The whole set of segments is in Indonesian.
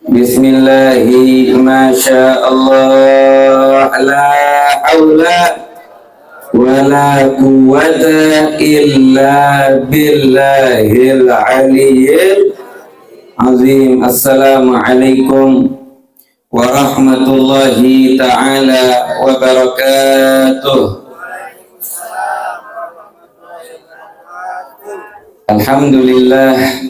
Bismillahi masya Allah, la haula wa la quwwata illa billahil aliyyil azim. Assalamualaikum warahmatullahi ta'ala wabarakatuh. Alhamdulillah,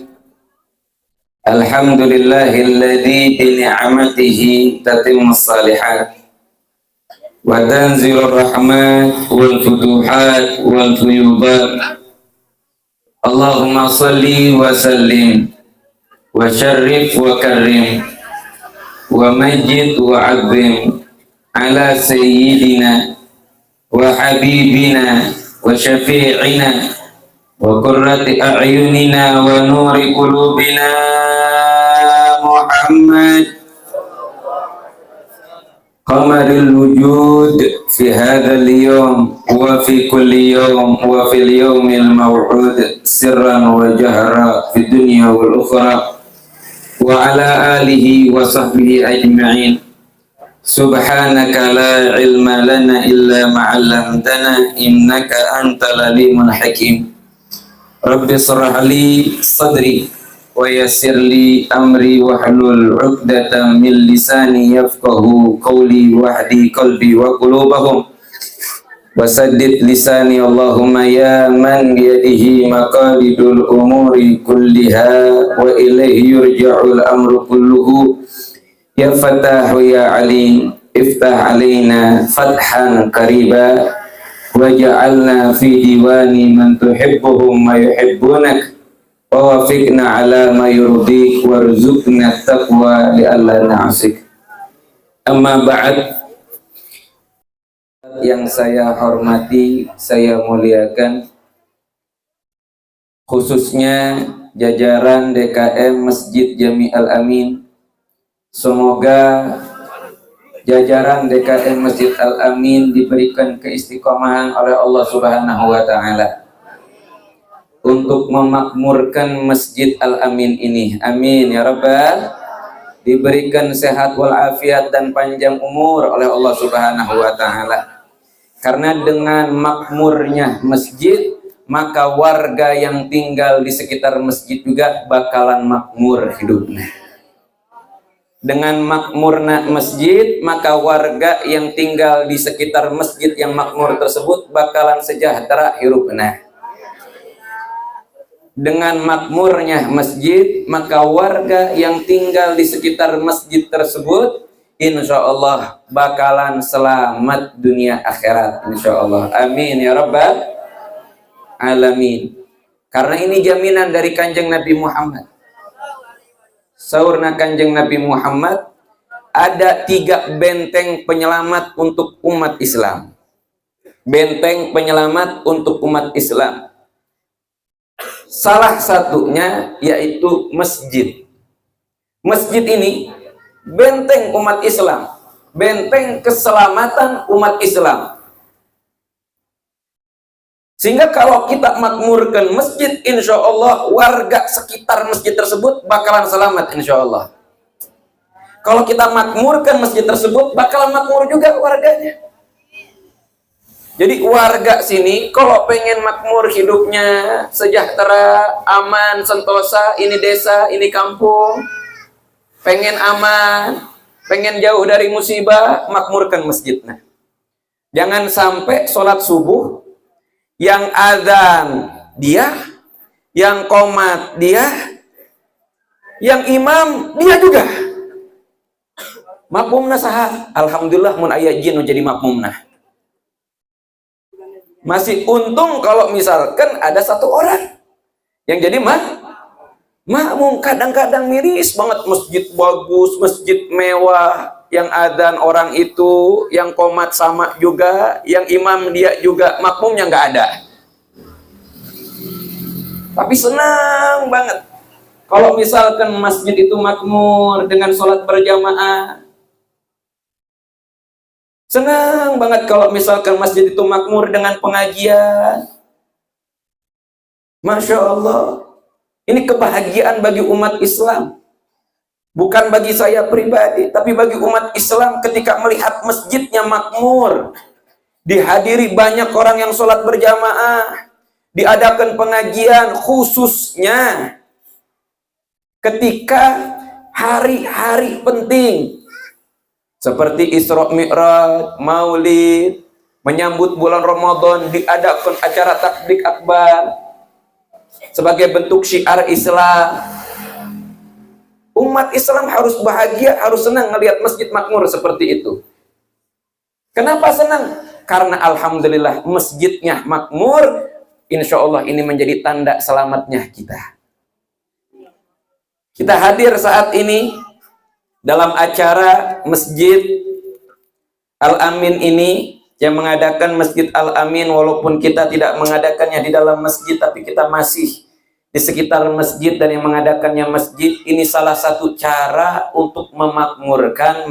alhamdulillahilladzi bi ni'matihi tatimmus shalihat wa tanzilur rahmat wal futuhat wal fuyudat. Allahumma salli wa sallim wa syarrif wa karrim wa majid wa azim ala sayyidina wa habibina wa syafi'ina wa qurrati a'yunina wa nuri qulubina Muhammad qamaril wujud fi hadzal yawm wa fi kulli yawm wa fil yawmil maw'ud sirran wa jahra fid dunya wal ukhra wa ala alihi wa sahbihi ajma'in. Subhanaka la ilma lana illa ma 'allamtana innaka antal alimul hakim. Rabbi shrah li sadri wa yassir li amri wahlul 'uqdatam min lisani yafqahu qawli wahdi qalbi wa qulubahum wasaddid lisani. Allahumma ya man biyadihi maqalidul umuri kulliha wa ilaihi yurja'ul amru kulluhu ya Fattahu ya Alim iftah alaina fathan qariba waj'alna fi diwani man tuhibbuhum ma yuhibbunak wa wafiqna ala ma yurdik warzuqna taqwa li alla na'sik. Amma ba'd. Yang saya hormati, saya muliakan, khususnya jajaran DKM Masjid Jami Al-Amin. Semoga jajaran DKM Masjid Al-Amin diberikan keistiqomahan oleh Allah Subhanahu wa Ta'ala untuk memakmurkan Masjid Al-Amin ini. Amin ya Rabbal. Diberikan sehat walafiat dan panjang umur oleh Allah Subhanahu wa Ta'ala. Karena dengan makmurnya masjid, maka warga yang tinggal di sekitar masjid juga bakalan makmur hidupnya. Dengan makmurna masjid, maka warga yang tinggal di sekitar masjid yang makmur tersebut bakalan sejahtera hidupnya. Dengan makmurnya masjid, maka warga yang tinggal di sekitar masjid tersebut insya Allah bakalan selamat dunia akhirat, insya Allah. Amin ya Rabbal alamin. Karena ini jaminan dari Kanjeng Nabi Muhammad. Saurna Kanjeng Nabi Muhammad, ada 3 benteng penyelamat untuk umat Islam. Benteng penyelamat untuk umat Islam. Salah satunya yaitu masjid. Masjid ini benteng umat Islam, benteng keselamatan umat Islam. Sehingga kalau kita makmurkan masjid, insya Allah warga sekitar masjid tersebut bakalan selamat, insya Allah. Kalau kita makmurkan masjid tersebut, bakalan makmur juga warganya. Jadi warga sini kalau pengen makmur hidupnya, sejahtera, aman, sentosa, ini desa, ini kampung, pengen aman, pengen jauh dari musibah, makmurkan masjidnya. Jangan sampai sholat subuh, yang azan dia, yang qomat dia, yang imam dia juga. Makmumna saha? Alhamdulillah mun aya jin jadi makmumna. Masih untung kalau misalkan ada 1 orang yang jadi makmum. Kadang-kadang miris banget, masjid bagus, masjid mewah, yang adzan orang itu, yang qomat sama juga, yang imam dia juga, makmumnya nggak ada. Tapi senang banget kalau misalkan masjid itu makmur dengan sholat berjamaah. Senang banget kalau misalkan masjid itu makmur dengan pengajian. Masya Allah. Ini kebahagiaan bagi umat Islam. Bukan bagi saya pribadi, tapi bagi umat Islam ketika melihat masjidnya makmur, dihadiri banyak orang yang sholat berjamaah, diadakan pengajian khususnya ketika hari-hari penting seperti Isra Mi'raj, Maulid, menyambut bulan Ramadan, diadakan acara takbir akbar sebagai bentuk syiar Islam. Umat Islam harus bahagia, harus senang melihat masjid makmur seperti itu. Kenapa senang? Karena alhamdulillah masjidnya makmur. Insya Allah ini menjadi tanda selamatnya kita. Kita hadir saat ini dalam acara Masjid Al-Amin ini, yang mengadakan Masjid Al-Amin, walaupun kita tidak mengadakannya di dalam masjid, tapi kita masih di sekitar masjid, dan yang mengadakannya masjid. Ini salah satu cara untuk memakmurkan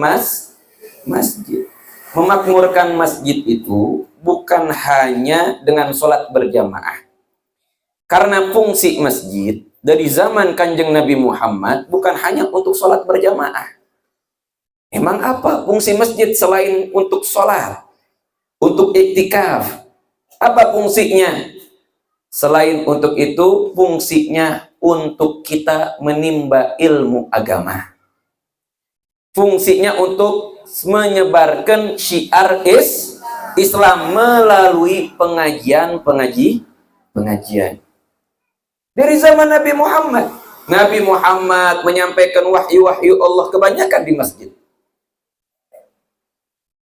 masjid. Memakmurkan masjid itu bukan hanya dengan sholat berjamaah. Karena fungsi masjid dari zaman Kanjeng Nabi Muhammad bukan hanya untuk sholat berjamaah. Emang apa fungsi masjid selain untuk sholat, untuk iktikaf? Apa fungsinya? Selain untuk itu, fungsinya untuk kita menimba ilmu agama. Fungsinya untuk menyebarkan syiar Islam melalui pengajian. Dari zaman Nabi Muhammad. Nabi Muhammad menyampaikan wahyu-wahyu Allah kebanyakan di masjid.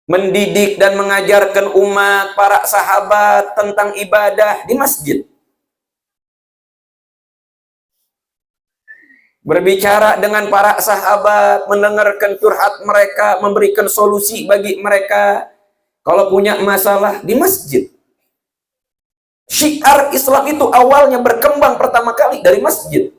Mendidik dan mengajarkan umat, para sahabat tentang ibadah di masjid. Berbicara dengan para sahabat, mendengarkan curhat mereka, memberikan solusi bagi mereka kalau punya masalah di masjid. Syiar Islam itu awalnya berkembang pertama kali dari masjid.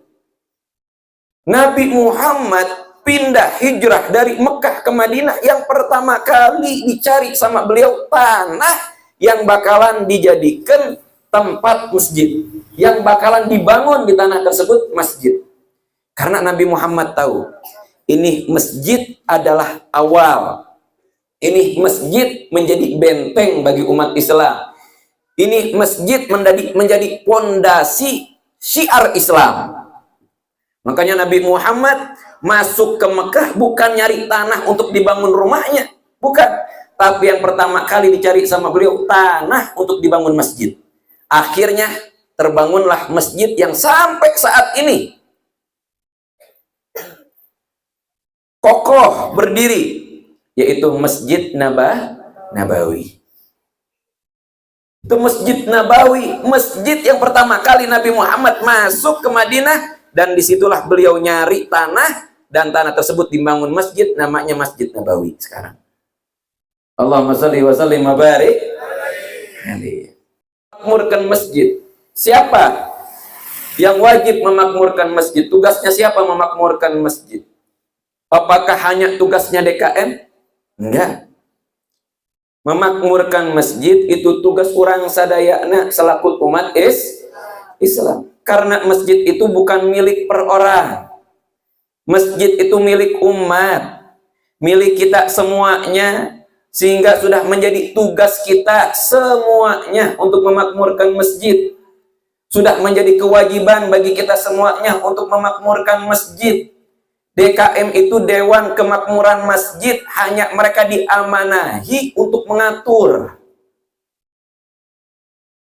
Nabi Muhammad pindah hijrah dari Mekah ke Madinah, yang pertama kali dicari sama beliau tanah yang bakalan dijadikan tempat masjid, yang bakalan dibangun di tanah tersebut masjid. Karena Nabi Muhammad tahu, ini masjid adalah awal. Ini masjid menjadi benteng bagi umat Islam. Ini masjid menjadi pondasi syiar Islam. Makanya Nabi Muhammad masuk ke Mekah bukan nyari tanah untuk dibangun rumahnya. Bukan. Tapi yang pertama kali dicari sama beliau, tanah untuk dibangun masjid. Akhirnya terbangunlah masjid yang sampai saat ini kokoh berdiri, yaitu Masjid Nabawi. Itu Masjid Nabawi, masjid yang pertama kali Nabi Muhammad masuk ke Madinah, dan disitulah beliau nyari tanah, dan tanah tersebut dibangun masjid, namanya Masjid Nabawi sekarang. Allahumma shalli wa sallim wa barik. Memakmurkan masjid. Siapa yang wajib memakmurkan masjid? Tugasnya siapa memakmurkan masjid? Apakah hanya tugasnya DKM? Enggak. Memakmurkan masjid itu tugas orang sadayana selaku umat Islam. Karena masjid itu bukan milik per orang. Masjid itu milik umat, milik kita semuanya, sehingga sudah menjadi tugas kita semuanya untuk memakmurkan masjid. Sudah menjadi kewajiban bagi kita semuanya untuk memakmurkan masjid. DKM itu Dewan Kemakmuran Masjid, hanya mereka diamanahi untuk mengatur.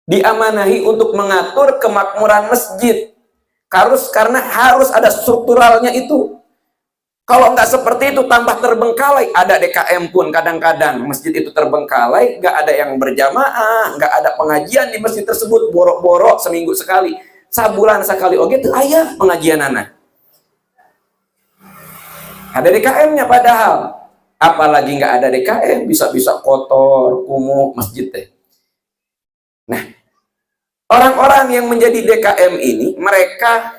Diamanahi untuk mengatur kemakmuran masjid. Karena harus ada strukturalnya itu. Kalau nggak seperti itu, tambah terbengkalai. Ada DKM pun kadang-kadang masjid itu terbengkalai, nggak ada yang berjamaah, nggak ada pengajian di masjid tersebut, borok-borok seminggu sekali, sabulan sekali. Oke, itu ayah pengajian anak. Ada DKM-nya padahal. Apalagi nggak ada DKM, bisa-bisa kotor, kumuh masjid teh. Nah, orang-orang yang menjadi DKM ini, mereka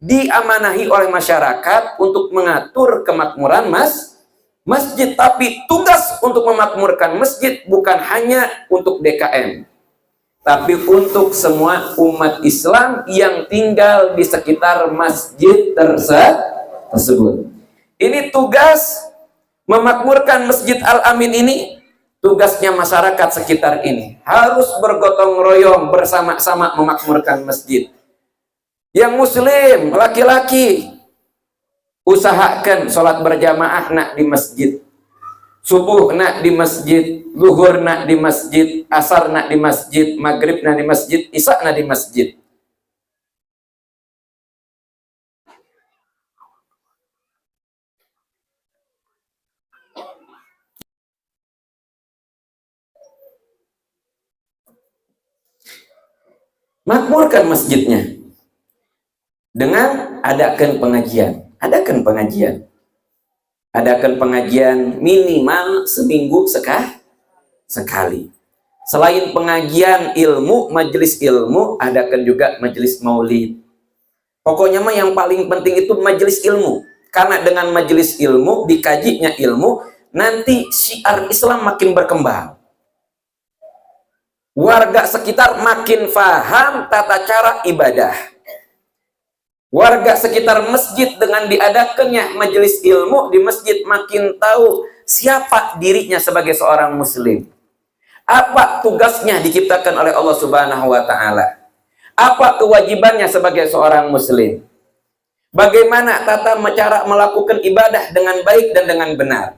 diamanahi oleh masyarakat untuk mengatur kemakmuran masjid. Tapi tugas untuk memakmurkan masjid bukan hanya untuk DKM, tapi untuk semua umat Islam yang tinggal di sekitar masjid tersebut. Ini tugas memakmurkan Masjid Al-Amin ini, tugasnya masyarakat sekitar ini. Harus bergotong royong bersama-sama memakmurkan masjid. Yang muslim, laki-laki, usahakan sholat berjamaah nak di masjid. Subuh nak di masjid, zuhur nak di masjid, asar nak di masjid, maghrib nak di masjid, isya nak di masjid. Makmurkan masjidnya dengan adakan pengajian. Adakan pengajian minimal seminggu sekali. Selain pengajian ilmu, majelis ilmu, adakan juga majelis maulid. Pokoknya mah yang paling penting itu majelis ilmu. Karena dengan majelis ilmu, dikajinya ilmu, nanti syiar Islam makin berkembang. Warga sekitar makin paham tata cara ibadah. Warga sekitar masjid dengan diadakannya majelis ilmu di masjid makin tahu siapa dirinya sebagai seorang muslim. Apa tugasnya diciptakan oleh Allah Subhanahu wa taala? Apa kewajibannya sebagai seorang muslim? Bagaimana tata cara melakukan ibadah dengan baik dan dengan benar?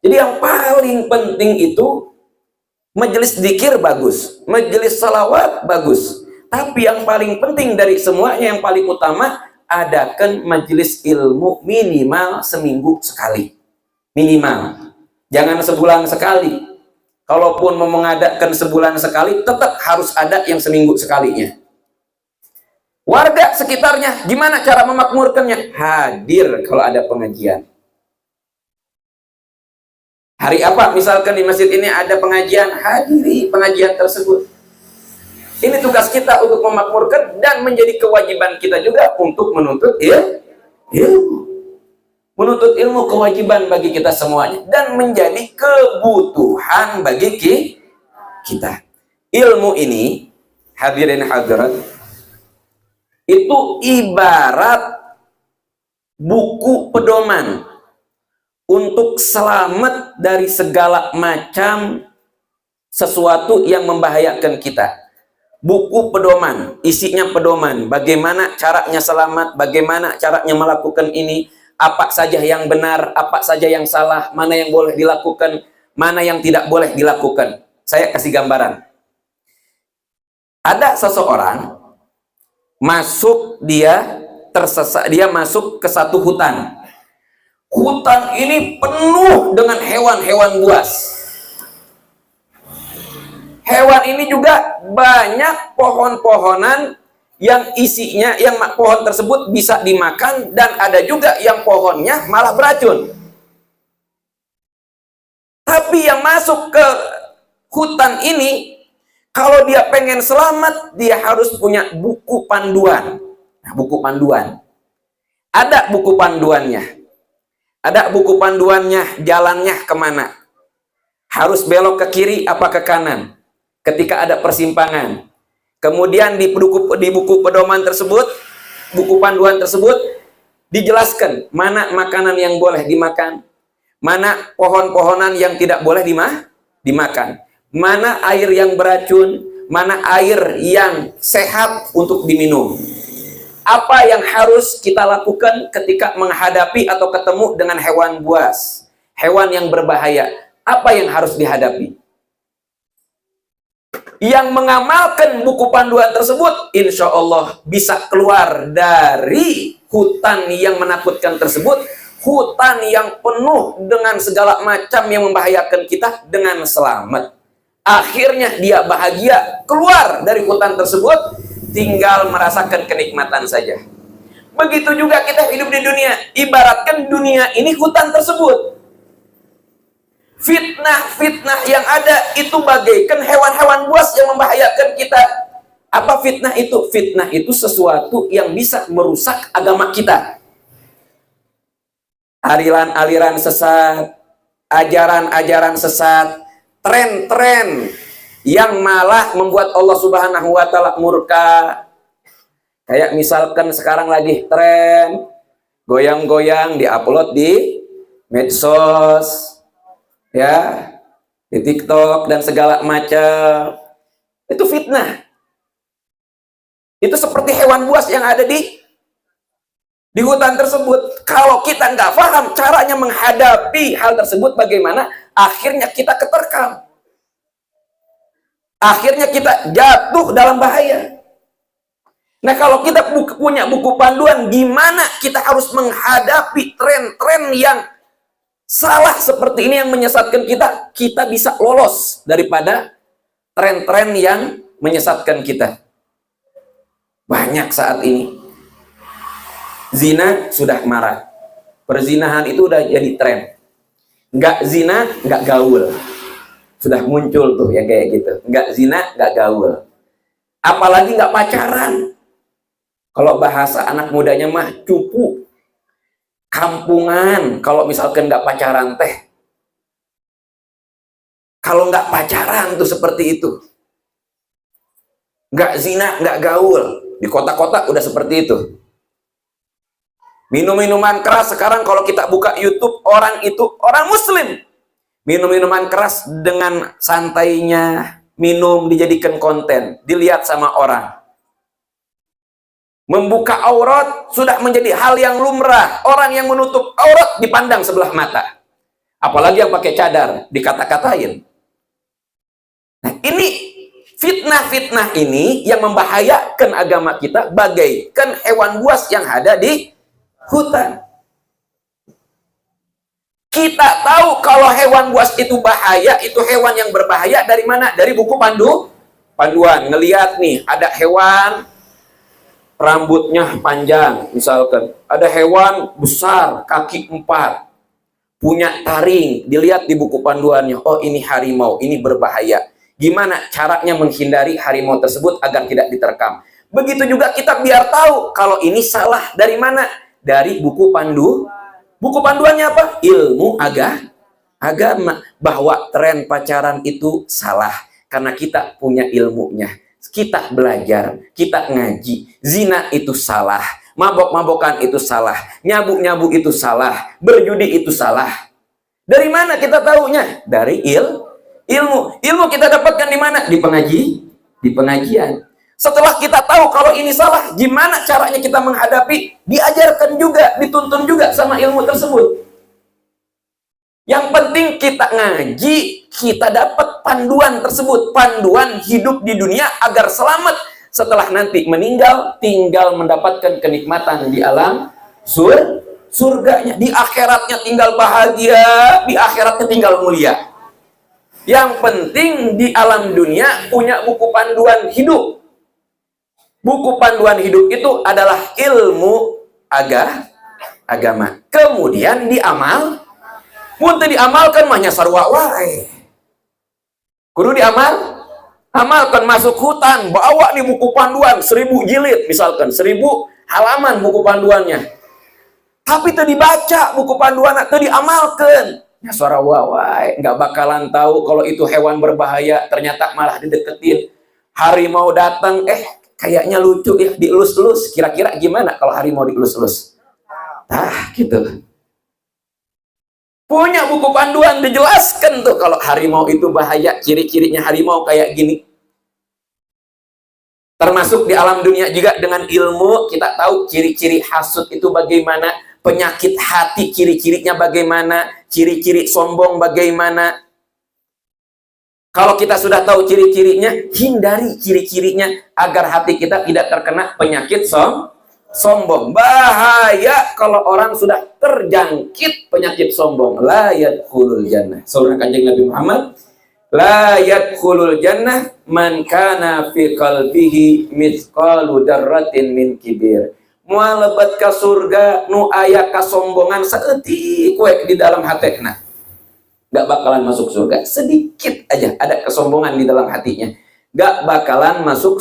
Jadi yang paling penting itu majelis dzikir bagus, majelis salawat bagus. Tapi yang paling penting dari semuanya, yang paling utama, adakan majelis ilmu minimal seminggu sekali. Minimal. Jangan sebulan sekali. Kalaupun mau mengadakan sebulan sekali, tetap harus ada yang seminggu sekalinya. Warga sekitarnya, gimana cara memakmurkannya? Hadir kalau ada pengajian. Hari apa? Misalkan di masjid ini ada pengajian, hadiri pengajian tersebut. Ini tugas kita untuk memakmurkan dan menjadi kewajiban kita juga untuk menuntut ilmu. Menuntut ilmu kewajiban bagi kita semuanya dan menjadi kebutuhan bagi kita. Ilmu ini, hadirin hadirat, itu ibarat buku pedoman untuk selamat dari segala macam sesuatu yang membahayakan kita. Buku pedoman, isinya pedoman, bagaimana caranya selamat, bagaimana caranya melakukan ini, apa saja yang benar, apa saja yang salah, mana yang boleh dilakukan, mana yang tidak boleh dilakukan. Saya kasih gambaran. Ada seseorang masuk, dia tersesat, dia masuk ke satu hutan. Hutan ini penuh dengan hewan-hewan buas. Hewan ini juga banyak pohon-pohonan yang isinya, yang pohon tersebut bisa dimakan, dan ada juga yang pohonnya malah beracun. Tapi yang masuk ke hutan ini, kalau dia pengen selamat, dia harus punya buku panduan. Nah, buku panduan. Ada buku panduannya. Ada buku panduannya, jalannya kemana. Harus belok ke kiri apa ke kanan ketika ada persimpangan. Kemudian di buku pedoman tersebut, buku panduan tersebut, dijelaskan mana makanan yang boleh dimakan, mana pohon-pohonan yang tidak boleh dimakan, mana air yang beracun, mana air yang sehat untuk diminum. Apa yang harus kita lakukan ketika menghadapi atau ketemu dengan hewan buas, hewan yang berbahaya, apa yang harus dihadapi? Yang mengamalkan buku panduan tersebut, insya Allah bisa keluar dari hutan yang menakutkan tersebut, hutan yang penuh dengan segala macam yang membahayakan kita, dengan selamat. Akhirnya dia bahagia keluar dari hutan tersebut, tinggal merasakan kenikmatan saja. Begitu juga kita hidup di dunia, ibaratkan dunia ini hutan tersebut. Fitnah-fitnah yang ada itu bagaikan hewan-hewan buas yang membahayakan kita. Apa fitnah itu? Fitnah itu sesuatu yang bisa merusak agama kita. Aliran-aliran sesat, ajaran-ajaran sesat, tren-tren yang malah membuat Allah Subhanahu wa taala murka. Kayak misalkan sekarang lagi tren goyang-goyang, diupload di medsos, ya, di TikTok dan segala macam. Itu fitnah. Itu seperti hewan buas yang ada di hutan tersebut. Kalau kita nggak paham caranya menghadapi hal tersebut bagaimana, akhirnya kita keterkam. Akhirnya kita jatuh dalam bahaya. Nah, kalau kita punya buku panduan gimana kita harus menghadapi tren-tren yang salah seperti ini yang menyesatkan kita, kita bisa lolos daripada tren-tren yang menyesatkan kita. Banyak saat ini zina sudah marak, perzinahan itu udah jadi tren. Nggak zina nggak gaul, sudah muncul tuh yang kayak gitu. Nggak zina nggak gaul, apalagi nggak pacaran. Kalau bahasa anak mudanya mah cupu, kampungan. Kalau misalkan nggak pacaran teh, kalau nggak pacaran tuh seperti itu, nggak zina nggak gaul. Di kota-kota udah seperti itu. Minum-minuman keras sekarang kalau kita buka YouTube, orang itu orang muslim minum minuman keras dengan santainya, minum dijadikan konten, dilihat sama orang. Membuka aurat sudah menjadi hal yang lumrah. Orang yang menutup aurat dipandang sebelah mata. Apalagi yang pakai cadar dikata-katain. Nah, ini fitnah-fitnah ini yang membahayakan agama kita bagaikan hewan buas yang ada di hutan. Kita tahu kalau hewan buas itu bahaya, itu hewan yang berbahaya dari mana? Dari buku panduan. Ngelihat nih, ada hewan rambutnya panjang, misalkan. Ada hewan besar, kaki 4, punya taring. Dilihat di buku panduannya, oh ini harimau, ini berbahaya. Gimana caranya menghindari harimau tersebut agar tidak diterkam? Begitu juga kita biar tahu kalau ini salah dari mana? Dari buku pandu. Buku panduannya apa? Ilmu agama. Bahwa tren pacaran itu salah. Karena kita punya ilmunya. Kita belajar, kita ngaji. Zina itu salah. Mabok-mabokan itu salah. Nyabuk-nyabuk itu salah. Berjudi itu salah. Dari mana kita tahunya? Dari ilmu kita dapatkan di mana? Di pengajian. Setelah kita tahu kalau ini salah, gimana caranya kita menghadapi? Diajarkan juga, dituntun juga sama ilmu tersebut. Yang penting kita ngaji, kita dapat panduan tersebut, panduan hidup di dunia agar selamat. Setelah nanti meninggal, tinggal mendapatkan kenikmatan di alam surganya. Di akhiratnya tinggal bahagia, di akhiratnya tinggal mulia. Yang penting di alam dunia punya buku panduan hidup. Buku panduan hidup itu adalah ilmu agama. Kemudian muntah diamalkan mahnya sarwa wae. Kudu amalkan, masuk hutan, bawa nih buku panduan 1000 jilid misalkan, 1000 halaman buku panduannya. Tapi itu dibaca buku panduan, itu diamalkan. Ya suara wawai, nggak bakalan tahu kalau itu hewan berbahaya, ternyata malah dideketin. Harimau datang, kayaknya lucu ya, dielus-elus. Kira-kira gimana kalau harimau dielus-elus? Gitu. Punya buku panduan dijelaskan tuh kalau harimau itu bahaya, ciri-cirinya harimau kayak gini. Termasuk di alam dunia juga dengan ilmu, kita tahu ciri-ciri hasud itu bagaimana, penyakit hati ciri-cirinya bagaimana, ciri-ciri sombong bagaimana. Kalau kita sudah tahu ciri-cirinya, hindari ciri-cirinya agar hati kita tidak terkena penyakit sombong. Bahaya kalau orang sudah terjangkit penyakit sombong. La yadkhulul jannah. Surah Kanjeng Nabi Muhammad, la yadkhulul jannah man kana fi qalbihi mithqalu darratin min kibir. Moal lebat ka surga nu aya kasombongan saeutik we di dalam hatena. Gak bakalan masuk surga. Sedikit aja ada kesombongan di dalam hatinya, gak bakalan masuk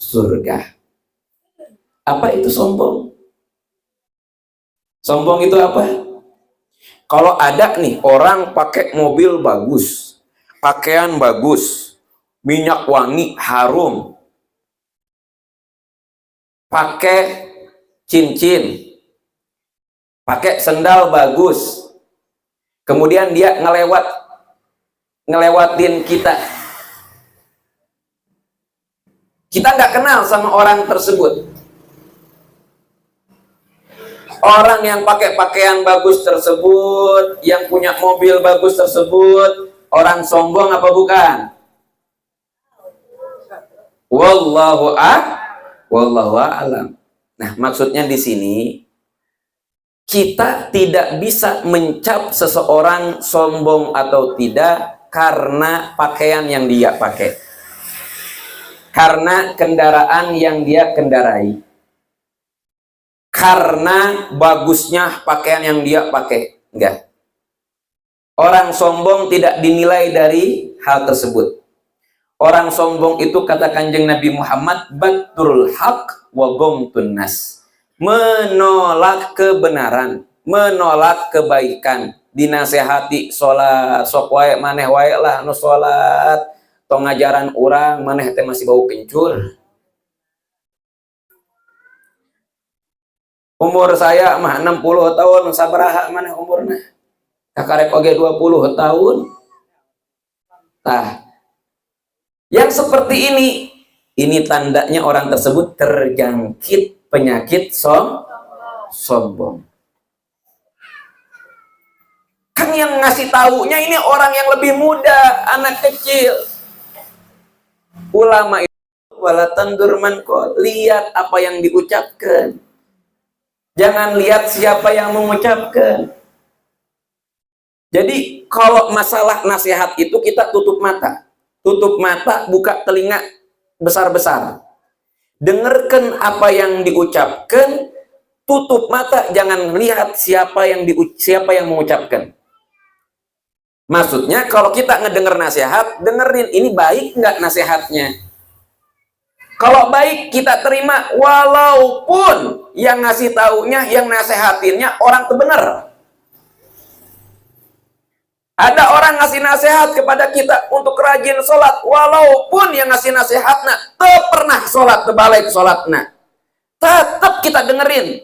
surga. Apa itu sombong? Sombong itu apa? Kalau ada nih orang pakai mobil bagus, pakaian bagus, minyak wangi harum, pakai cincin, pakai sendal bagus, kemudian dia ngelewatin kita. Kita nggak kenal sama orang tersebut. Orang yang pakai pakaian bagus tersebut, yang punya mobil bagus tersebut, orang sombong apa bukan? Wallahu a'lam. Nah, maksudnya di sini kita tidak bisa mencap seseorang sombong atau tidak karena pakaian yang dia pakai, karena kendaraan yang dia kendarai, karena bagusnya pakaian yang dia pakai. Enggak. Orang sombong tidak dinilai dari hal tersebut. Orang sombong itu, kata Kanjeng Nabi Muhammad, baturul haq wa ghamtun nas. Menolak kebenaran, menolak kebaikan, dinasehati sholat, sok wae maneh wae lah nu sholat, tong ngajaran urang maneh teh masih bau kencur. Umur saya mah 60 tahun, sabaraha maneh umurna? Kakarek oge 20 tahun. Tah, yang seperti ini tandanya orang tersebut terjangkit penyakit sombong. Kan yang ngasih taunya ini orang yang lebih muda, anak kecil. Ulama itu wala tandur man qol, lihat apa yang diucapkan. Jangan lihat siapa yang mengucapkan. Jadi kalau masalah nasihat itu kita tutup mata. Tutup mata, buka telinga besar-besar. Dengarkan apa yang diucapkan, tutup mata, jangan lihat siapa yang mengucapkan. Maksudnya kalau kita ngedenger nasihat, dengerin ini baik nggak nasihatnya. Kalau baik kita terima, walaupun yang ngasih taunya, yang nasehatinnya orang benar. Ada orang ngasih nasihat kepada kita untuk rajin sholat, walaupun yang ngasih nasihatnya tak pernah sholat, terbalik sholatnya. Tetap kita dengerin.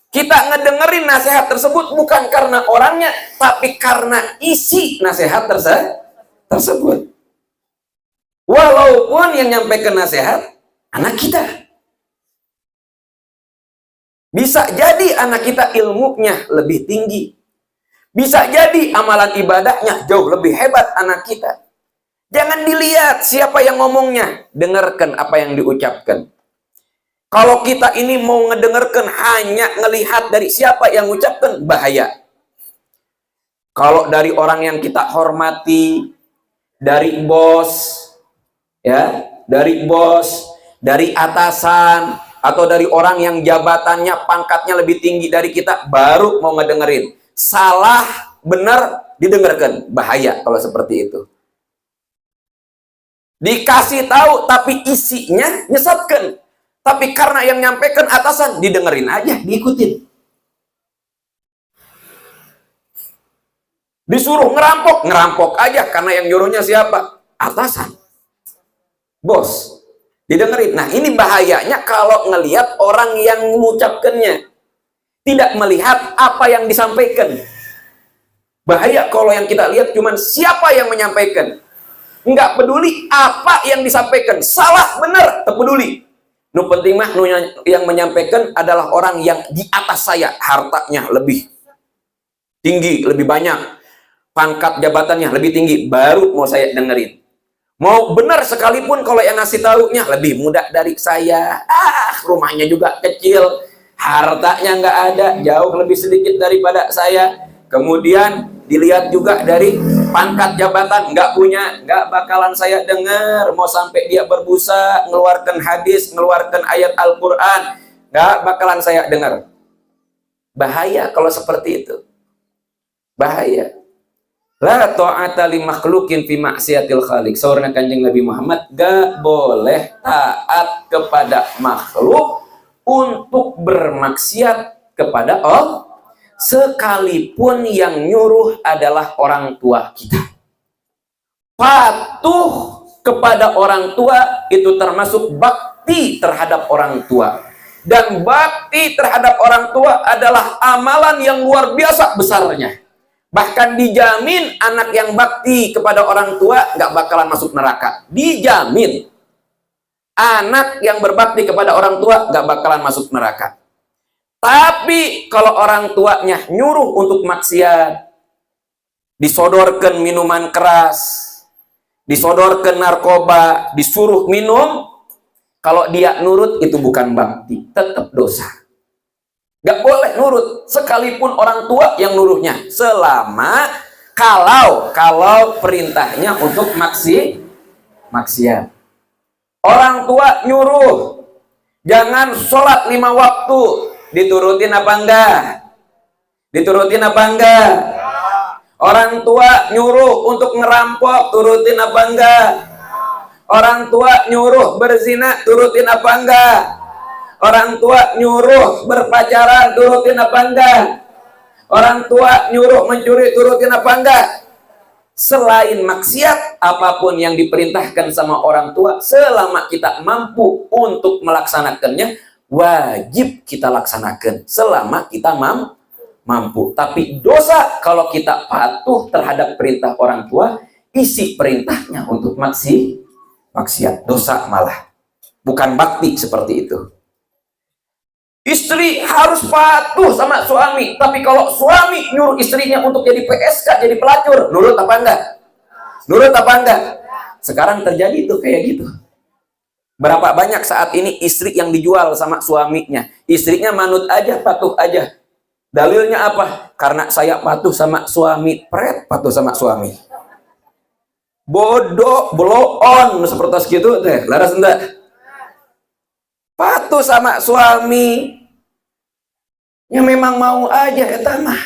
Kita ngedengerin nasihat tersebut bukan karena orangnya, tapi karena isi nasihat tersebut. Walaupun yang nyampaikan nasihat anak kita. Bisa jadi anak kita ilmunya lebih tinggi. Bisa jadi amalan ibadahnya jauh lebih hebat anak kita. Jangan dilihat siapa yang ngomongnya, dengarkan apa yang diucapkan. Kalau kita ini mau ngedengarkan hanya ngelihat dari siapa yang mengucapkan, bahaya. Kalau dari orang yang kita hormati, dari bos, ya, dari atasan, atau dari orang yang jabatannya, pangkatnya lebih tinggi dari kita, baru mau ngedengerin. Salah, benar, didengarkan. Bahaya kalau seperti itu. Dikasih tahu, tapi isinya nyesatkan. Tapi karena yang nyampaikan atasan, didengerin aja, diikutin. Disuruh ngerampok aja, karena yang nyuruhnya siapa? Atasan. Bos. Didengerin. Nah, ini bahayanya kalau ngelihat orang yang mengucapkannya. Tidak melihat apa yang disampaikan. Bahaya kalau yang kita lihat cuman siapa yang menyampaikan. Nggak peduli apa yang disampaikan. Salah, benar, tak peduli. Nu penting mah yang menyampaikan adalah orang yang di atas saya. Hartanya lebih tinggi, lebih banyak. Pangkat jabatannya lebih tinggi. Baru mau saya dengerin. Mau benar sekalipun kalau yang ngasih taunya lebih muda dari saya. Rumahnya juga kecil. Hartanya nggak ada, jauh lebih sedikit daripada saya. Kemudian dilihat juga dari pangkat jabatan, nggak punya, nggak bakalan saya dengar. Mau sampai dia berbusa, ngeluarkan hadis, ngeluarkan ayat Al-Quran, nggak bakalan saya dengar. Bahaya kalau seperti itu. Bahaya. La ta'ata li makhlukin fi maksiatil khaliq. Saurna Kanjeng Nabi Muhammad, gak boleh taat kepada makhluk untuk bermaksiat kepada Allah, sekalipun yang nyuruh adalah orang tua kita. Patuh kepada orang tua itu termasuk bakti terhadap orang tua. Dan bakti terhadap orang tua adalah amalan yang luar biasa besarnya. Bahkan dijamin anak yang bakti kepada orang tua nggak bakalan masuk neraka. Dijamin. Anak yang berbakti kepada orang tua nggak bakalan masuk neraka. Tapi kalau orang tuanya nyuruh untuk maksiat, disodorkan minuman keras, disodorkan narkoba, disuruh minum, kalau dia nurut itu bukan bakti, tetap dosa. Gak boleh nurut, sekalipun orang tua yang nuruhnya, selama kalau perintahnya untuk maksiat. Orang tua nyuruh jangan sholat 5 waktu, diturutin apa enggak? Diturutin apa enggak? Orang tua nyuruh untuk ngerampok, turutin apa enggak? Orang tua nyuruh berzina, turutin apa enggak? Orang tua nyuruh berpacaran, turutin apa enggak? Orang tua nyuruh mencuri, turutin apa enggak? Selain maksiat, apapun yang diperintahkan sama orang tua, selama kita mampu untuk melaksanakannya, wajib kita laksanakan. Selama kita mampu. Tapi dosa kalau kita patuh terhadap perintah orang tua, isi perintahnya untuk maksiat, dosa malah. Bukan bakti seperti itu. Istri harus patuh sama suami, tapi kalau suami nyuruh istrinya untuk jadi PSK, jadi pelacur, nurut apa enggak? Nurut apa enggak? Sekarang terjadi tuh kayak gitu. Berapa banyak saat ini istri yang dijual sama suaminya. Istrinya manut aja, patuh aja. Dalilnya apa? Karena saya patuh sama suami. Patuh sama suami. Bodoh, blow on, seperti itu teh. Laras enggak? Patuh sama suami. Ya memang mau aja ya mah.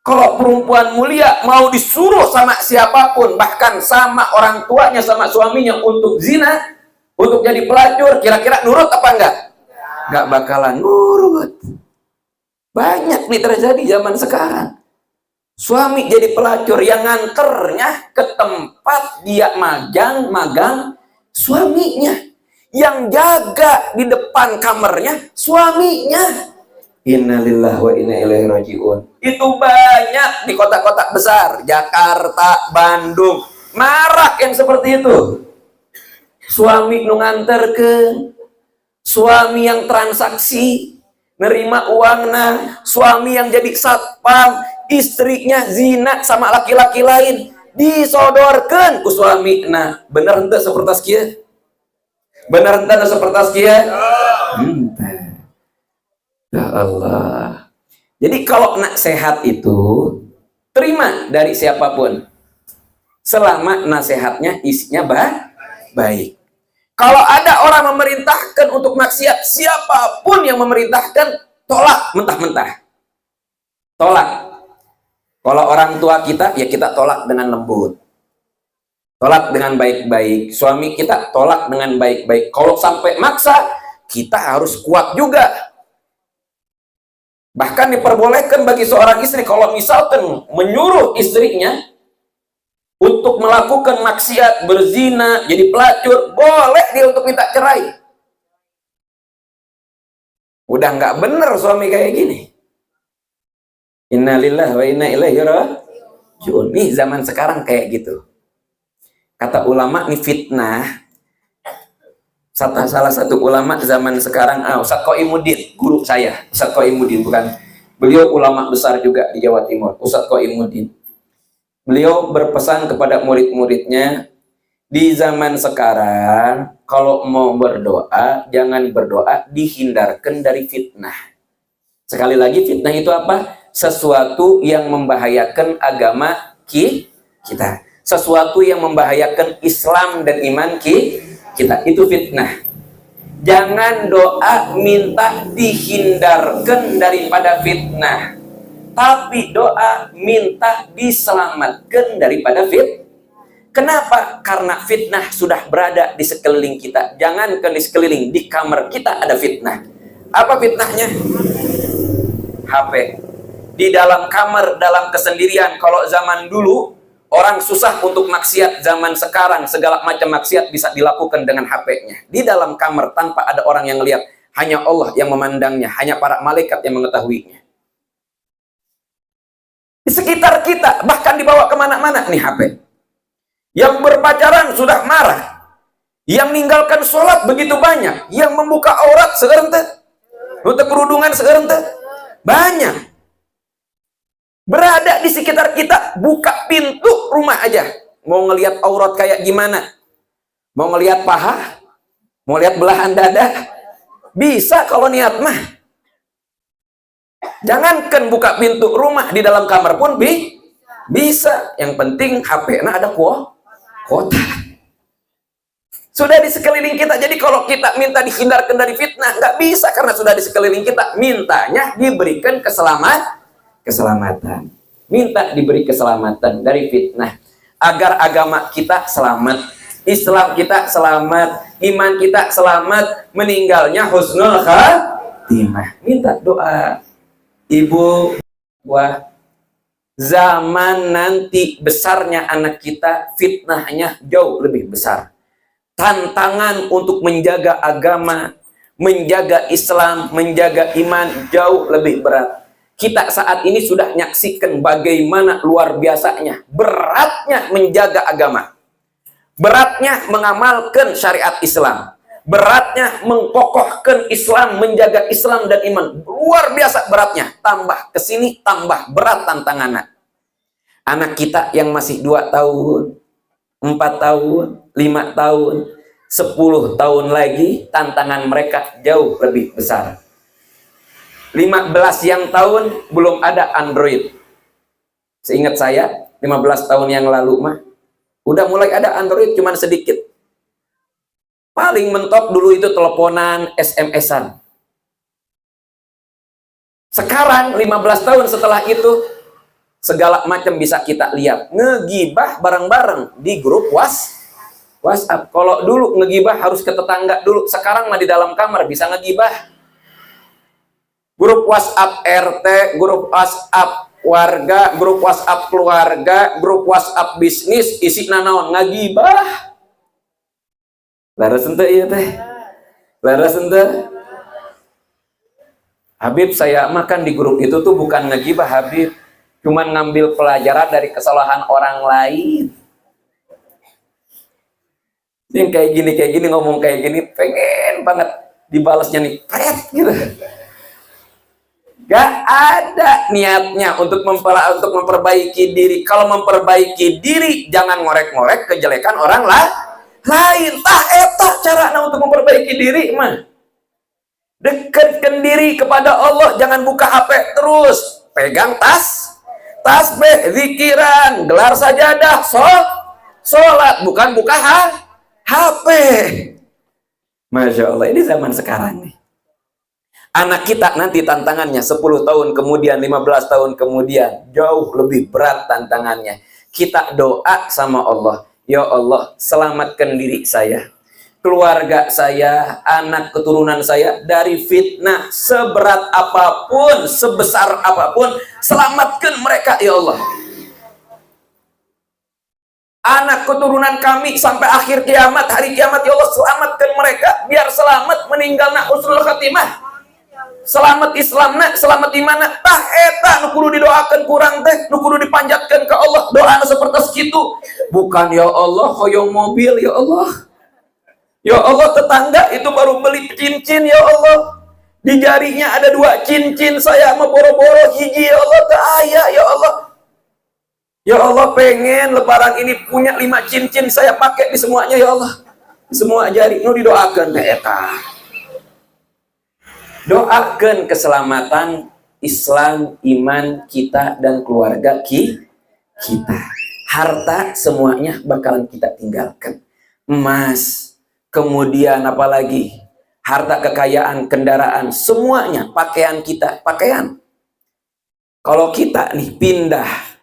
Kalau perempuan mulia mau disuruh sama siapapun, bahkan sama orang tuanya, sama suaminya untuk zina, untuk jadi pelacur, kira-kira nurut apa enggak? Enggak bakalan nurut. Banyak nih terjadi zaman sekarang. Suami jadi pelacur, yang nganternya ke tempat dia magang suaminya. Yang jaga di depan kamarnya suaminya. Innalillahi wa inna ilaihi rajiun. Itu banyak di kota-kota besar, Jakarta, Bandung, marak yang seperti itu. Suami nu nganterkeun, suami yang transaksi, nerima uangna, suami yang jadi satpam, istrinya zina sama laki-laki lain, disodorkeun ku suami. Nah, bener henteu sapertos kieu? Bener henteu sapertos kieu? Ya Allah. Jadi kalau nasihat itu terima dari siapapun, selama nasihatnya isinya baik. Kalau ada orang memerintahkan untuk maksiat, siapapun yang memerintahkan, tolak mentah-mentah. Tolak. Kalau orang tua kita, ya kita tolak dengan lembut. Tolak dengan baik-baik. Suami kita tolak dengan baik-baik. Kalau sampai maksa, kita harus kuat juga. Bahkan diperbolehkan bagi seorang istri, kalau misalkan menyuruh istrinya untuk melakukan maksiat, berzina, jadi pelacur, boleh dia untuk minta cerai. Udah nggak bener suami kayak gini. Innalillahi wa inna ilaihi raji'un. Nih zaman sekarang kayak gitu. Kata ulama, nih fitnah. Salah satu ulama zaman sekarang, Ustaz Qoimuddin, guru saya, Ustaz Qoimuddin, bukan, beliau ulama besar juga di Jawa Timur, Ustaz Qoimuddin. Beliau berpesan kepada murid-muridnya, di zaman sekarang kalau mau berdoa, jangan berdoa, dihindarkan dari fitnah. Sekali lagi, fitnah itu apa? Sesuatu yang membahayakan agama kita, sesuatu yang membahayakan Islam dan iman kita, itu fitnah. Jangan doa minta dihindarkan daripada fitnah, tapi doa minta diselamatkan daripada fitnah. Kenapa? Karena fitnah sudah berada di sekeliling kita. Jangankan di sekeliling, di kamar kita ada fitnah. Apa fitnahnya? HP. Di dalam kamar, dalam kesendirian. Kalau zaman dulu orang susah untuk maksiat, zaman sekarang segala macam maksiat bisa dilakukan dengan HP-nya. Di dalam kamar tanpa ada orang yang lihat. hanya Allah yang memandangnya, hanya para malaikat yang mengetahuinya. Di sekitar kita, bahkan dibawa kemana-mana nih HP. Yang berpacaran sudah marah, yang meninggalkan sholat begitu banyak, yang membuka aurat segerente, nutup kerudungan segerente, banyak. Berada di sekitar kita, buka pintu rumah aja. Mau ngelihat aurat kayak gimana? Mau ngelihat paha? Mau lihat belahan dada? Bisa kalau niat mah. Jangankan buka pintu rumah, di dalam kamar pun bisa. Yang penting HP-nya ada kuota. Sudah di sekeliling kita. Jadi kalau kita minta dihindarkan dari fitnah, nggak bisa karena sudah di sekeliling kita. Mintanya diberikan keselamatan. Minta diberi keselamatan dari fitnah agar agama kita selamat, Islam kita selamat, iman kita selamat, meninggalnya husnul khatimah. Minta doa. Ibu, wah, zaman nanti besarnya anak kita, fitnahnya jauh lebih besar. Tantangan untuk menjaga agama, menjaga Islam, menjaga iman jauh lebih berat. Kita saat ini sudah menyaksikan bagaimana luar biasanya, beratnya menjaga agama. Beratnya mengamalkan syariat Islam. Beratnya mengkokohkan Islam, menjaga Islam dan iman. Luar biasa beratnya. Tambah kesini, tambah berat tantangannya. Anak kita yang masih 2 tahun, 4 tahun, 5 tahun, 10 tahun lagi, tantangan mereka jauh lebih besar. 15 yang tahun belum ada Android. Seingat saya 15 tahun yang lalu mah udah mulai ada Android, cuman sedikit. Paling mentok dulu itu teleponan, SMS-an. Sekarang 15 tahun setelah itu segala macam bisa kita lihat. Ngegibah bareng-bareng di grup WhatsApp. Kalau dulu ngegibah harus ke tetangga dulu, sekarang mah di dalam kamar bisa ngegibah. Grup WhatsApp RT, grup WhatsApp warga, grup WhatsApp keluarga, grup WhatsApp bisnis, isi nanaon ngagibah. Laras ente iya teh. Laras ente. Habib, saya makan di grup itu tuh bukan ngegibah Habib, cuman ngambil pelajaran dari kesalahan orang lain. Yang kayak gini ngomong kayak gini, pengen banget dibalasnya nih, pret gitu. Gak ada niatnya untuk memperbaiki diri. Kalau memperbaiki diri, jangan ngorek-ngorek kejelekan orang lain. Tah eta carana untuk memperbaiki diri mah. Dekatkan diri kepada Allah, jangan buka HP terus. Pegang tasbih, zikiran, gelar sajadah, sholat, bukan buka HP. Masya Allah, ini zaman sekarang nih. Anak kita nanti tantangannya 10 tahun kemudian, 15 tahun kemudian, jauh lebih berat tantangannya. Kita doa sama Allah, ya Allah, selamatkan diri saya, keluarga saya, anak keturunan saya dari fitnah seberat apapun, sebesar apapun, selamatkan mereka ya Allah. Anak keturunan kami sampai akhir kiamat, hari kiamat ya Allah, selamatkan mereka biar selamat meninggalna husnul khatimah. Selamat Islamna, selamat imanna, tah eta nu kudu didoakeun kurang teh, nu kudu dipanjatkeun ke Allah, doa seperti segitu. Bukan ya Allah hoyong mobil ya Allah. Ya Allah, tetangga itu baru beli cincin ya Allah. Di jarinya ada 2 cincin, saya mau boro-boro hiji ya Allah, teu aya ya Allah. Ya Allah, pengen lebaran ini punya 5 cincin, saya pakai di semuanya ya Allah. Di semua jari nu didoakeun teh eta. Doakan keselamatan Islam, iman kita dan keluarga kita. Harta semuanya bakalan kita tinggalkan. Emas, kemudian apalagi harta kekayaan, kendaraan, semuanya, pakaian kita, pakaian. Kalau kita nih pindah,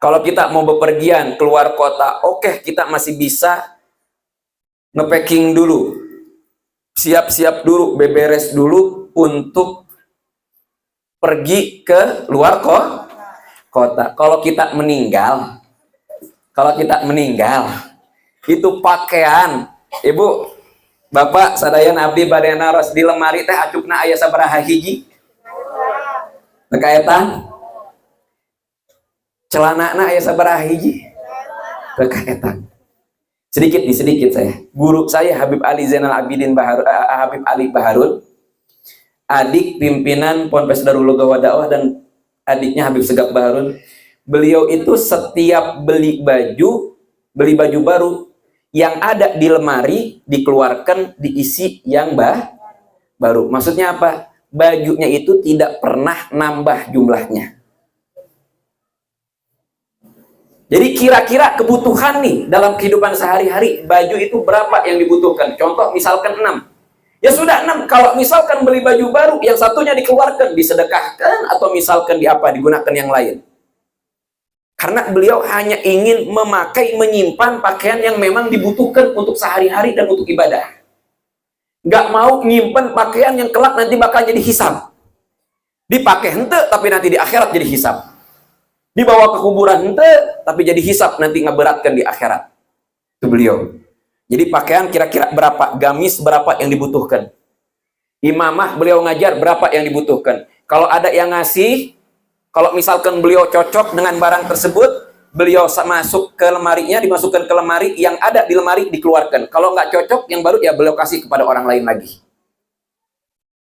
kalau kita mau bepergian keluar kota, oke, kita masih bisa nge-packing dulu. Siap-siap dulu, beberes dulu untuk pergi ke luar kota. Kalau kita meninggal, itu pakaian, Ibu, Bapak sadayan abdi bade naros di lemari teh acukna aya sabaraha hiji? Kekaetan. Celanana aya sabaraha hiji? Kekaetan. Sedikit nih, sedikit saya. Guru saya Habib Ali Zainal Abidin Habib Ali Baharun, adik pimpinan Ponpes Darul Lugah Dakwah dan adiknya Habib Segap Baharun. Beliau itu setiap beli baju baru yang ada di lemari dikeluarkan diisi yang baru. Maksudnya apa? Bajunya itu tidak pernah nambah jumlahnya. Jadi kira-kira kebutuhan nih dalam kehidupan sehari-hari, baju itu berapa yang dibutuhkan? Contoh misalkan 6. Ya sudah 6. Kalau misalkan beli baju baru, yang satunya dikeluarkan, disedekahkan, atau misalkan digunakan yang lain. Karena beliau hanya ingin memakai, menyimpan pakaian yang memang dibutuhkan untuk sehari-hari dan untuk ibadah. Nggak mau nyimpan pakaian yang kelak nanti bakal jadi hisab. Dipakai hente, tapi nanti di akhirat jadi hisab. Dibawa ke kuburan ente, tapi jadi hisab nanti ngeberatkan di akhirat. Itu beliau. Jadi pakaian kira-kira berapa, gamis berapa yang dibutuhkan. Imamah beliau ngajar berapa yang dibutuhkan. Kalau ada yang ngasih, kalau misalkan beliau cocok dengan barang tersebut, beliau masuk ke lemarinya, dimasukkan ke lemari, yang ada di lemari dikeluarkan. Kalau nggak cocok, yang baru ya beliau kasih kepada orang lain lagi.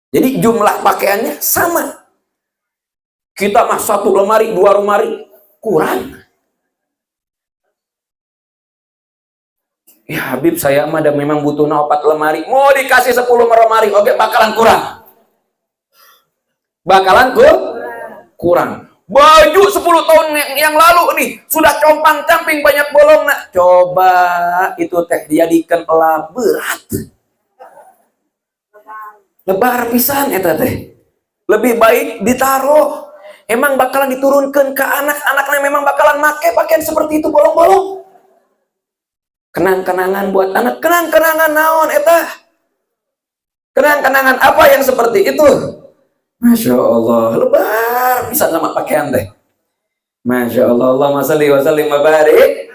Jadi jumlah pakaiannya sama. Kita mah 1 lemari, 2 lemari, kurang. Ya Habib, saya mah memang butuh 4 lemari. Mau dikasih 10 lemari, oke, bakalan kurang. Bakalan kurang. Baju 10 tahun yang lalu nih, sudah compang-camping banyak bolong. Nah, coba itu teh dijadikan berat. Lebar pisan eta teh. Lebih baik ditaruh. Emang bakalan diturunkan ke anak-anaknya, memang bakalan make pakaian seperti itu bolong-bolong. Kenang-kenangan buat anak, kenang-kenangan naon eta? Kenang-kenangan apa yang seperti itu? Masya Allah, lebar bisa sama pakaian teh. Masya Allah, Allahumma shalli wa sallim wa barik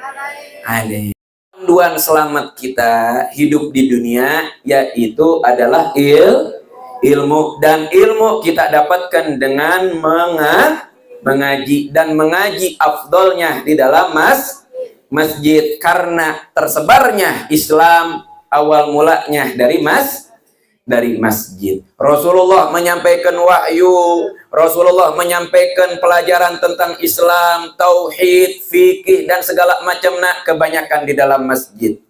alaihi. Panduan selamat kita hidup di dunia yaitu adalah ilmu, dan ilmu kita dapatkan dengan mengaji, dan mengaji afdolnya di dalam masjid, karena tersebarnya Islam awal mulanya dari masjid. Rasulullah menyampaikan wahyu, Rasulullah menyampaikan pelajaran tentang Islam, tauhid, fikih, dan segala macamnya kebanyakan di dalam masjid.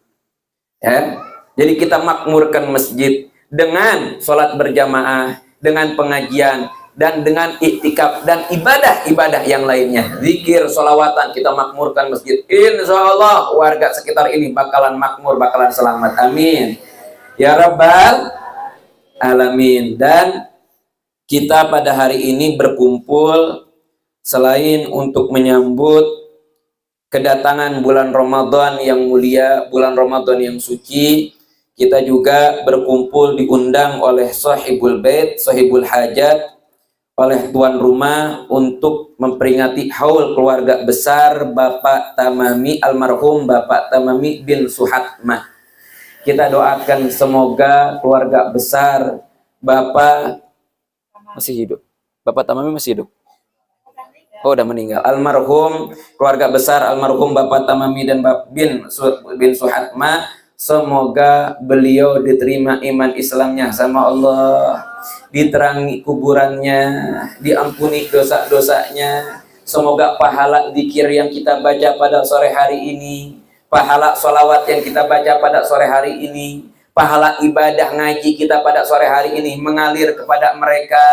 Ya, jadi kita makmurkan masjid dengan sholat berjamaah, dengan pengajian, dan dengan iktikaf, dan ibadah-ibadah yang lainnya. Zikir, sholawatan, kita makmurkan masjid. Insya Allah warga sekitar ini bakalan makmur, bakalan selamat. Amin. Ya Rabbal Alamin. Dan kita pada hari ini berkumpul selain untuk menyambut kedatangan bulan Ramadan yang mulia, bulan Ramadan yang suci, kita juga berkumpul diundang oleh sahibul bait, sahibul hajat, oleh tuan rumah untuk memperingati haul keluarga besar Bapak Tamami, almarhum Bapak Tamami bin Suhatmah. Kita doakan semoga keluarga besar Bapak masih hidup. Bapak Tamami masih hidup. Oh, udah meninggal. Almarhum keluarga besar almarhum Bapak Tamami dan Bapak bin Suhatmah, semoga beliau diterima iman Islamnya sama Allah, diterangi kuburannya, diampuni dosa-dosanya. Semoga pahala zikir yang kita baca pada sore hari ini, pahala sholawat yang kita baca pada sore hari ini, pahala ibadah ngaji kita pada sore hari ini mengalir kepada mereka.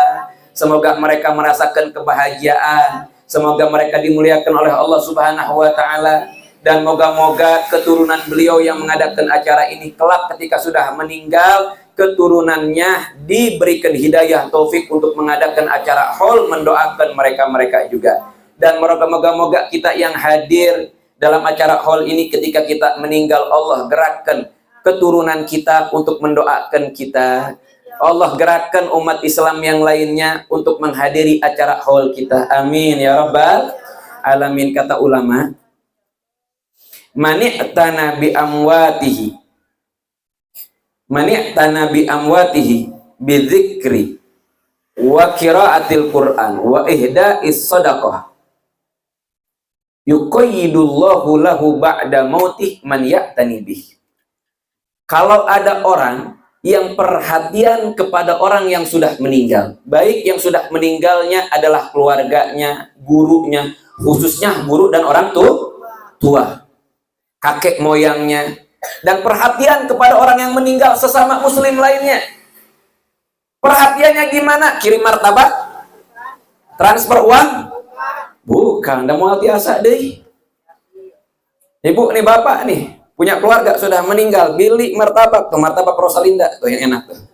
Semoga mereka merasakan kebahagiaan, semoga mereka dimuliakan oleh Allah Subhanahu wa Ta'ala. Dan moga-moga keturunan beliau yang mengadakan acara ini kelak ketika sudah meninggal, keturunannya diberikan hidayah taufik untuk mengadakan acara haul, mendoakan mereka-mereka juga. Dan moga-moga kita yang hadir dalam acara haul ini ketika kita meninggal, Allah gerakkan keturunan kita untuk mendoakan kita. Allah gerakkan umat Islam yang lainnya untuk menghadiri acara haul kita. Amin ya Rabbal Alamin. Kata ulama, mani'tana bi amwatihi Man i'tana bi amwatihi bidzikri wa qiraatil Qur'an wa ihda'is shadaqah yuqayyidullahu lahu ba'da mautih man ya'tani bih. Kalau ada orang yang perhatian kepada orang yang sudah meninggal, baik yang sudah meninggalnya adalah keluarganya, gurunya, khususnya guru dan orang tua, kakek moyangnya, dan perhatian kepada orang yang meninggal sesama muslim lainnya. Perhatiannya gimana? Kirim martabak? Transfer uang? Bukan, udah mau biasa deh. Ibu nih, bapak nih, punya keluarga sudah meninggal, beli martabak tuh, martabak Rosalinda tuh yang enak tuh.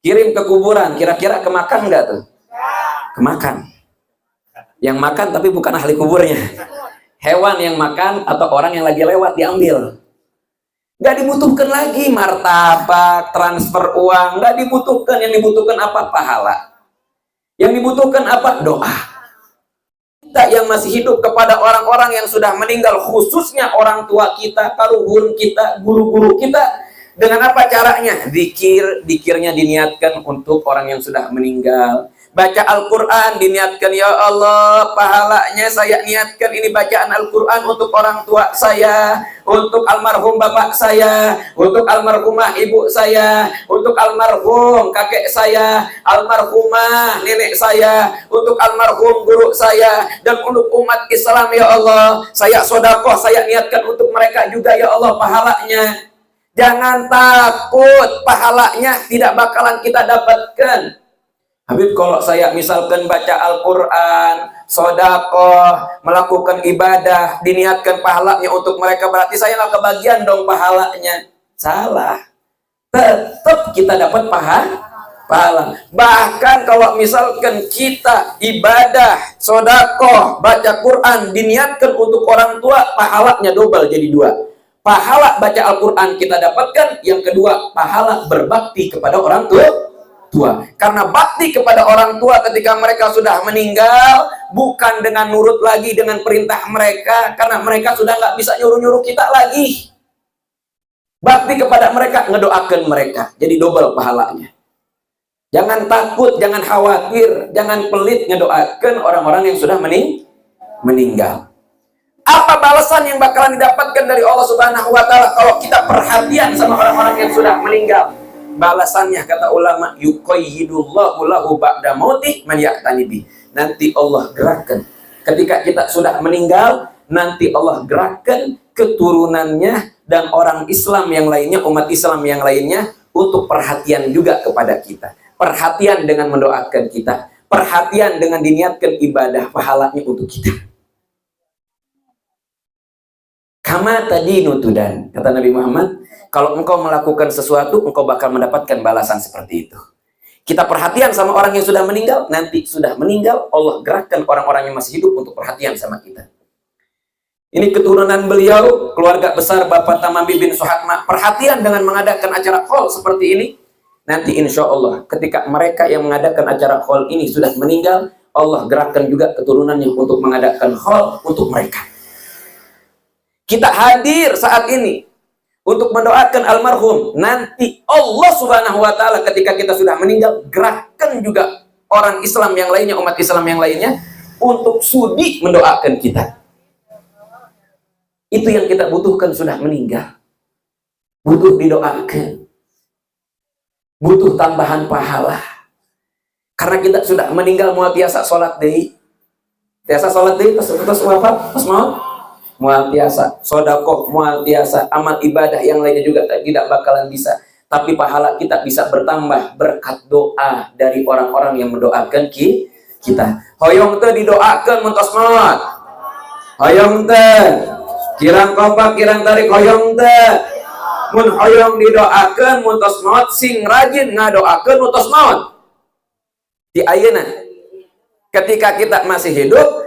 Kirim ke kuburan, kira-kira kemakan nggak tuh? Kemakan. Yang makan tapi bukan ahli kuburnya. Hewan yang makan atau orang yang lagi lewat diambil. Nggak dibutuhkan lagi martabak, transfer uang, nggak dibutuhkan. Yang dibutuhkan apa? Pahala. Yang dibutuhkan apa? Doa. Kita yang masih hidup kepada orang-orang yang sudah meninggal, khususnya orang tua kita, kaluhur kita, guru-guru kita, dengan apa caranya? Dikirnya diniatkan untuk orang yang sudah meninggal. Baca Al-Quran diniatkan, ya Allah, pahalanya saya niatkan ini bacaan Al-Quran untuk orang tua saya, untuk almarhum bapak saya, untuk almarhumah ibu saya, untuk almarhum kakek saya, almarhumah nenek saya, untuk almarhum guru saya, dan untuk umat Islam, ya Allah, saya sedekah, saya niatkan untuk mereka juga, ya Allah, pahalanya. Jangan takut, pahalanya tidak bakalan kita dapatkan. Habib, kalau saya misalkan baca Al-Quran, sedekah, melakukan ibadah, diniatkan pahalanya untuk mereka, berarti saya nggak kebagian dong pahalanya. Salah. Tetap kita dapat pahala. Bahkan kalau misalkan kita ibadah, sedekah, baca Quran, diniatkan untuk orang tua, pahalanya double jadi 2. Pahala baca Al-Quran kita dapatkan, yang kedua, pahala berbakti kepada orang tua. Karena bakti kepada orang tua ketika mereka sudah meninggal bukan dengan nurut lagi dengan perintah mereka, karena mereka sudah nggak bisa nyuruh-nyuruh kita lagi. Bakti kepada mereka, ngedoakan mereka, jadi double pahalanya. Jangan takut, jangan khawatir, jangan pelit ngedoakan orang-orang yang sudah meninggal. Apa balasan yang bakalan didapatkan dari Allah Subhanahu wa Ta'ala kalau kita perhatian sama orang-orang yang sudah meninggal? Balasannya, kata ulama, yuqayyidullahu lahu ba'da mautih man ya'tani bih. Nanti Allah gerakkan ketika kita sudah meninggal, nanti Allah gerakkan keturunannya dan orang Islam yang lainnya, umat Islam yang lainnya, untuk perhatian juga kepada kita. Perhatian dengan mendoakan kita, perhatian dengan diniatkan ibadah pahalanya untuk kita. Kama tadinu tudan, kata Nabi Muhammad, kalau engkau melakukan sesuatu, engkau bakal mendapatkan balasan seperti itu. Kita perhatian sama orang yang sudah meninggal, nanti sudah meninggal, Allah gerakkan orang-orang yang masih hidup untuk perhatian sama kita. Ini keturunan beliau, keluarga besar Bapak Tamami bin Suhatma, perhatian dengan mengadakan acara haul seperti ini. Nanti insya Allah, ketika mereka yang mengadakan acara haul ini sudah meninggal, Allah gerakkan juga keturunannya untuk mengadakan haul untuk mereka. Kita hadir saat ini untuk mendoakan almarhum. Nanti Allah Subhanahu wa Ta'ala ketika kita sudah meninggal, gerakkan juga orang Islam yang lainnya, umat Islam yang lainnya, untuk sudi mendoakan kita. Itu yang kita butuhkan sudah meninggal. Butuh didoakan. Butuh tambahan pahala. Karena kita sudah meninggal, mau biasa sholat deh. Biasa sholat deh, terus wafat, terus mau mual biasa, sedekah mual biasa, amal ibadah yang lainnya juga tidak bakalan bisa. Tapi pahala kita bisa bertambah berkat doa dari orang-orang yang mendoakan kita. Hoyong teh didoakan muntos maut. Hoyong teh kirang kompak kirang tarik hoyong teh. Mun hoyong didoakan muntos maut, sing rajin ngadoakeun muntos maut. Di ayeuna ketika kita masih hidup,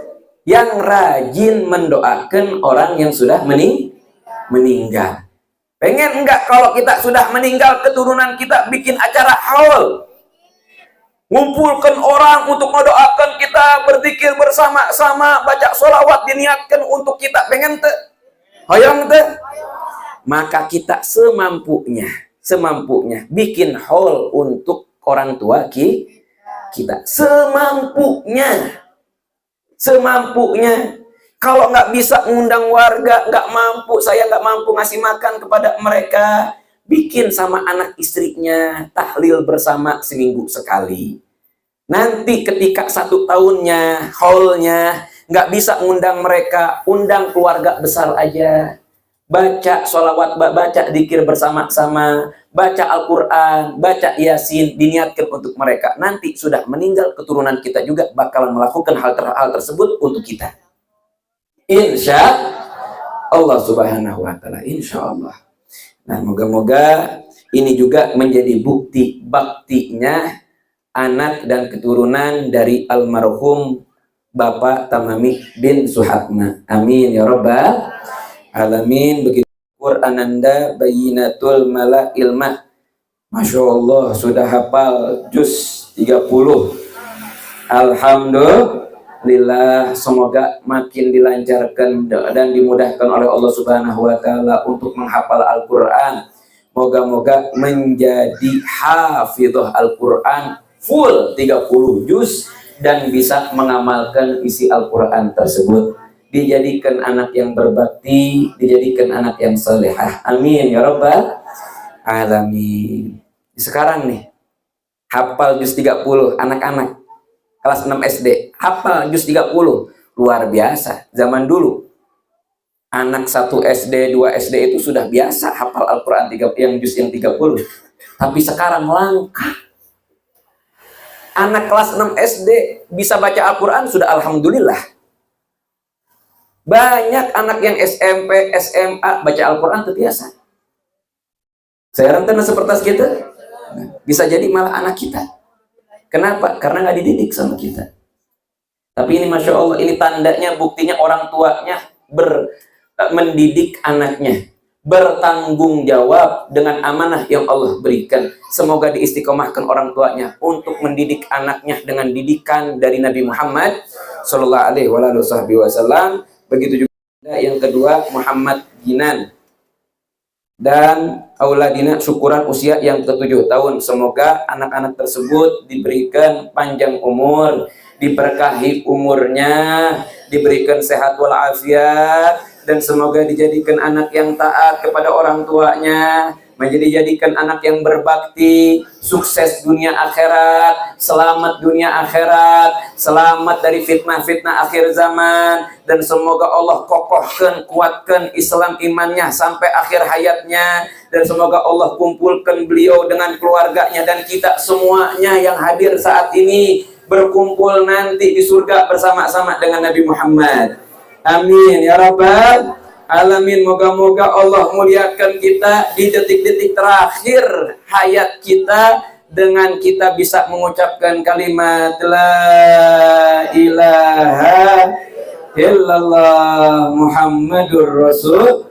yang rajin mendoakan orang yang sudah meninggal. Pengen enggak kalau kita sudah meninggal, keturunan kita bikin acara haul, ngumpulkan orang untuk mendoakan kita, berzikir bersama-sama, baca sholawat diniatkan untuk kita. Pengen teh? Hoyong teh? Maka kita semampunya semampunya. Bikin hall untuk orang tua kita. Semampunya. Semampunya. Kalau nggak bisa ngundang warga, nggak mampu, saya nggak mampu ngasih makan kepada mereka, bikin sama anak istrinya tahlil bersama seminggu sekali. Nanti ketika 1 tahunnya, haulnya, nggak bisa ngundang mereka, undang keluarga besar aja. Baca sholawat, baca dzikir bersama-sama, baca Al-Quran, baca Yasin, diniatkan untuk mereka. Nanti sudah meninggal, keturunan kita juga bakalan melakukan hal tersebut untuk kita. Insya Allah subhanahu wa ta'ala. Insya Allah. Nah, moga-moga ini juga menjadi bukti baktinya anak dan keturunan dari almarhum Bapak Tamami bin Suhatma. Amin ya rabbal alamin. Begitu Quran Anda bayinatul mala ilmah. Masya Allah sudah hafal juz 30. Alhamdulillah, semoga makin dilancarkan dan dimudahkan oleh Allah Subhanahu wa taala untuk menghafal Al-Qur'an. Moga-moga menjadi hafizah Al-Qur'an full 30 juz dan bisa mengamalkan isi Al-Qur'an tersebut. Dijadikan anak yang berbakti, dijadikan anak yang salehah. Amin ya rabbal alamin. Sekarang nih hafal juz 30 anak-anak kelas 6 SD, hafal juz 30, luar biasa. Zaman dulu anak 1 SD, 2 SD itu sudah biasa hafal Al-Quran yang juz yang 30. Tapi sekarang langka. Anak kelas 6 SD bisa baca Al-Quran sudah alhamdulillah. Banyak anak yang SMP, SMA baca Al-Quran terbiasa. Saya rentan seperti kita, bisa jadi malah anak kita. Kenapa? Karena nggak dididik sama kita. Tapi ini Masya Allah, ini tandanya, buktinya orang tuanya mendidik anaknya. Bertanggung jawab dengan amanah yang Allah berikan. Semoga diistiqomahkan orang tuanya untuk mendidik anaknya dengan didikan dari Nabi Muhammad Sallallahu Alaihi Wasallam. Begitu juga yang kedua, Muhammad Ginan dan Auladina syukuran usia yang ke-7 tahun. Semoga anak-anak tersebut diberikan panjang umur, diberkahi umurnya, diberikan sehat walafiat, dan semoga dijadikan anak yang taat kepada orang tuanya, menjadikan anak yang berbakti, sukses dunia akhirat, selamat dunia akhirat, selamat dari fitnah-fitnah akhir zaman, dan semoga Allah kokohkan, kuatkan Islam imannya sampai akhir hayatnya, dan semoga Allah kumpulkan beliau dengan keluarganya dan kita semuanya yang hadir saat ini berkumpul nanti di surga bersama-sama dengan Nabi Muhammad. Amin ya rabbal alamin. Moga-moga Allah muliakan kita di detik-detik terakhir hayat kita dengan kita bisa mengucapkan kalimat la ilaha illallah Muhammadur Rasulullah.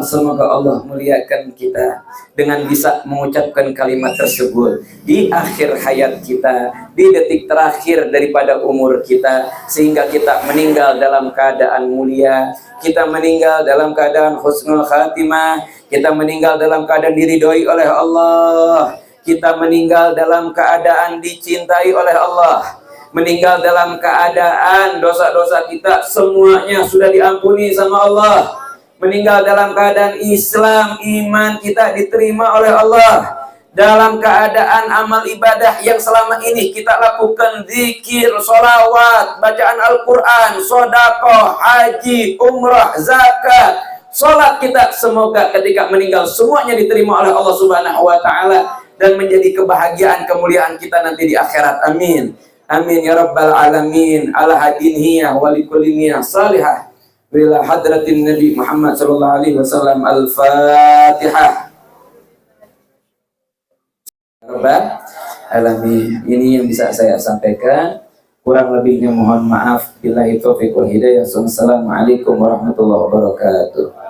Semoga Allah muliakan kita dengan bisa mengucapkan kalimat tersebut di akhir hayat kita, di detik terakhir daripada umur kita, sehingga kita meninggal dalam keadaan mulia, kita meninggal dalam keadaan husnul khatimah, kita meninggal dalam keadaan diridhoi oleh Allah, kita meninggal dalam keadaan dicintai oleh Allah, meninggal dalam keadaan dosa-dosa kita semuanya sudah diampuni sama Allah, meninggal dalam keadaan Islam, iman kita diterima oleh Allah, dalam keadaan amal ibadah yang selama ini kita lakukan, zikir, sholawat, bacaan Al-Quran, sodakoh, haji, umrah, zakat, sholat kita, semoga ketika meninggal semuanya diterima oleh Allah Subhanahu wa ta'ala dan menjadi kebahagiaan, kemuliaan kita nanti di akhirat. Amin. Amin ya rabbal alamin. Ala hadiniyah walikuliniyah salihah bila hadratin Nabi Muhammad sallallahu alaihi wasallam. Al-Fatihah. Rabbal alamin. Ini yang bisa saya sampaikan. Kurang lebihnya mohon maaf. Billahi taufiq wal hidayah. Wassalamualaikum warahmatullahi wabarakatuh.